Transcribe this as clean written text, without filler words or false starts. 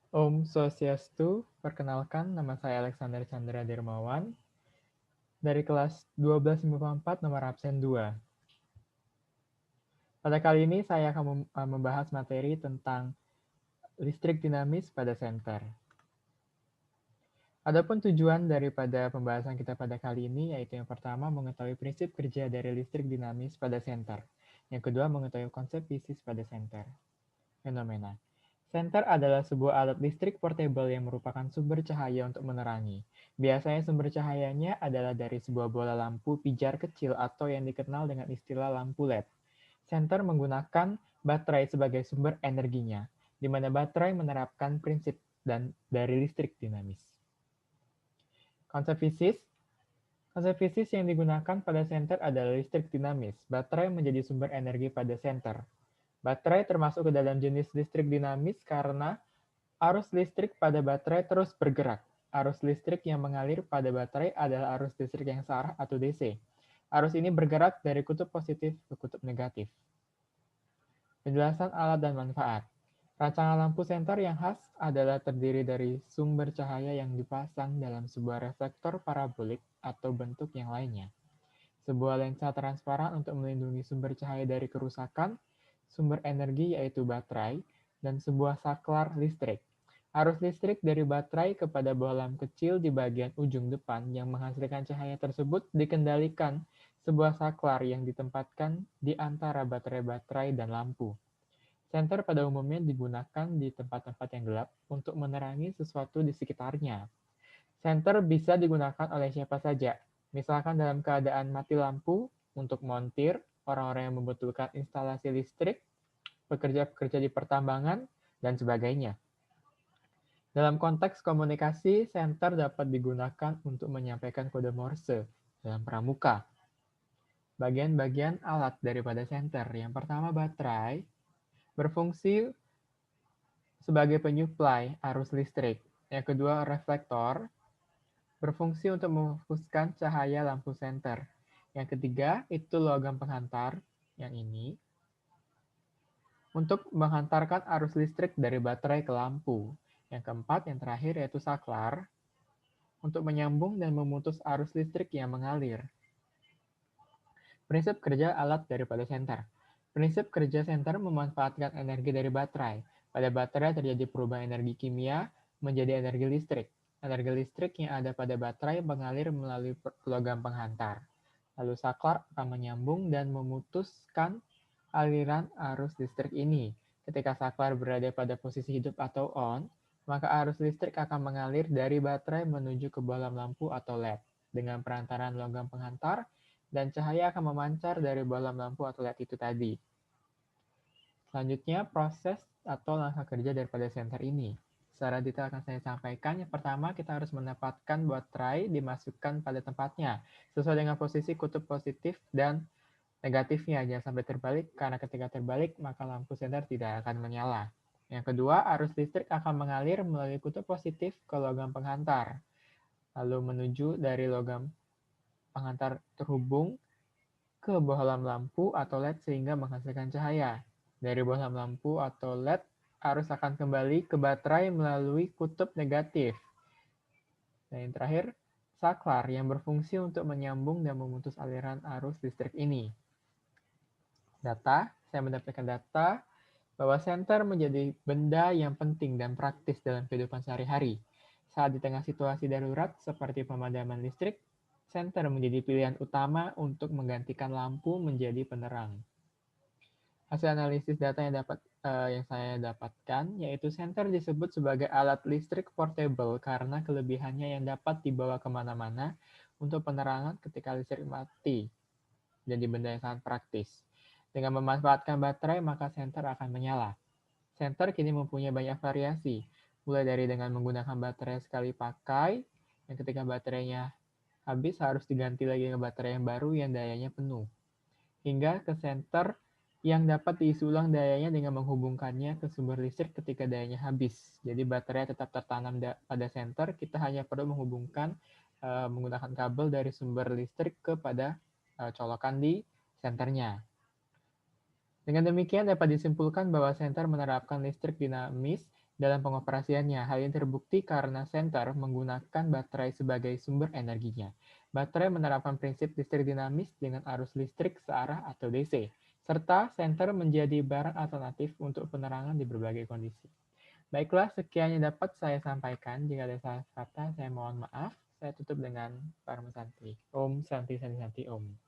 Om Swastiastu, perkenalkan nama saya Alexander Chandra Dermawan dari kelas 1254 nomor absen 2. Pada kali ini saya akan membahas materi tentang listrik dinamis pada senter. Adapun tujuan daripada pembahasan kita pada kali ini yaitu yang pertama mengetahui prinsip kerja dari listrik dinamis pada senter. Yang kedua mengetahui konsep fisis pada senter. Fenomena. Senter adalah sebuah alat listrik portable yang merupakan sumber cahaya untuk menerangi. Biasanya sumber cahayanya adalah dari sebuah bola lampu pijar kecil atau yang dikenal dengan istilah lampu LED. Senter menggunakan baterai sebagai sumber energinya, di mana baterai menerapkan prinsip dari listrik dinamis. Konsep fisis. Konsep fisis yang digunakan pada senter adalah listrik dinamis. Baterai menjadi sumber energi pada senter. Baterai termasuk ke dalam jenis listrik dinamis karena arus listrik pada baterai terus bergerak. Arus listrik yang mengalir pada baterai adalah arus listrik yang searah atau DC. Arus ini bergerak dari kutub positif ke kutub negatif. Penjelasan alat dan manfaat. Rancangan lampu senter yang khas adalah terdiri dari sumber cahaya yang dipasang dalam sebuah reflektor parabolik atau bentuk yang lainnya. Sebuah lensa transparan untuk melindungi sumber cahaya dari kerusakan, sumber energi yaitu baterai, dan sebuah saklar listrik. Arus listrik dari baterai kepada bohlam kecil di bagian ujung depan yang menghasilkan cahaya tersebut dikendalikan sebuah saklar yang ditempatkan di antara baterai-baterai dan lampu. Senter pada umumnya digunakan di tempat-tempat yang gelap untuk menerangi sesuatu di sekitarnya. Senter bisa digunakan oleh siapa saja, misalkan dalam keadaan mati lampu, untuk montir, orang-orang yang membutuhkan instalasi listrik, pekerja-pekerja di pertambangan, dan sebagainya. Dalam konteks komunikasi, senter dapat digunakan untuk menyampaikan kode Morse dalam pramuka. Bagian-bagian alat daripada senter. Yang pertama baterai, berfungsi sebagai penyuplai arus listrik. Yang kedua reflektor, berfungsi untuk memfokuskan cahaya lampu senter. Yang ketiga itu logam penghantar, yang ini, untuk menghantarkan arus listrik dari baterai ke lampu. Yang keempat, yang terakhir yaitu saklar, untuk menyambung dan memutus arus listrik yang mengalir. Prinsip kerja alat daripada senter. Prinsip kerja senter memanfaatkan energi dari baterai. Pada baterai terjadi perubahan energi kimia menjadi energi listrik. Energi listrik yang ada pada baterai mengalir melalui logam penghantar. Lalu saklar akan menyambung dan memutuskan aliran arus listrik ini. Ketika saklar berada pada posisi hidup atau on, maka arus listrik akan mengalir dari baterai menuju ke bohlam lampu atau LED. Dengan perantaran logam penghantar, dan cahaya akan memancar dari bohlam lampu atau LED itu tadi. Selanjutnya, proses atau langkah kerja daripada senter ini. Secara detail akan saya sampaikan. Yang pertama, kita harus menempatkan baterai dimasukkan pada tempatnya, sesuai dengan posisi kutub positif dan negatifnya. Jangan sampai terbalik, karena ketika terbalik, maka lampu senter tidak akan menyala. Yang kedua, arus listrik akan mengalir melalui kutub positif ke logam penghantar, lalu menuju dari logam penghantar terhubung ke bohlam lampu atau LED sehingga menghasilkan cahaya. Dari bohlam lampu atau LED, arus akan kembali ke baterai melalui kutub negatif. Dan yang terakhir, saklar yang berfungsi untuk menyambung dan memutus aliran arus listrik ini. Data, saya mendapatkan data bahwa senter menjadi benda yang penting dan praktis dalam kehidupan sehari-hari. Saat di tengah situasi darurat seperti pemadaman listrik, senter menjadi pilihan utama untuk menggantikan lampu menjadi penerang. Hasil analisis data yang saya dapatkan yaitu senter disebut sebagai alat listrik portable karena kelebihannya yang dapat dibawa kemana-mana untuk penerangan ketika listrik mati. Jadi benda yang sangat praktis. Dengan memanfaatkan baterai, maka senter akan menyala. Senter kini mempunyai banyak variasi, mulai dari dengan menggunakan baterai sekali pakai, yang ketika baterainya habis harus diganti lagi ke baterai yang baru yang dayanya penuh, hingga ke senter yang dapat diisi ulang dayanya dengan menghubungkannya ke sumber listrik ketika dayanya habis. Jadi baterai tetap tertanam pada senter, kita hanya perlu menghubungkan menggunakan kabel dari sumber listrik kepada colokan di senternya. Dengan demikian dapat disimpulkan bahwa senter menerapkan listrik dinamis dalam pengoperasiannya. Hal ini terbukti karena senter menggunakan baterai sebagai sumber energinya. Baterai menerapkan prinsip listrik dinamis dengan arus listrik searah atau DC, serta senter menjadi barang alternatif untuk penerangan di berbagai kondisi. Baiklah, sekian yang dapat saya sampaikan. Jika ada salah kata, saya mohon maaf. Saya tutup dengan Parma Santi. Om Santi Santi Santi Om.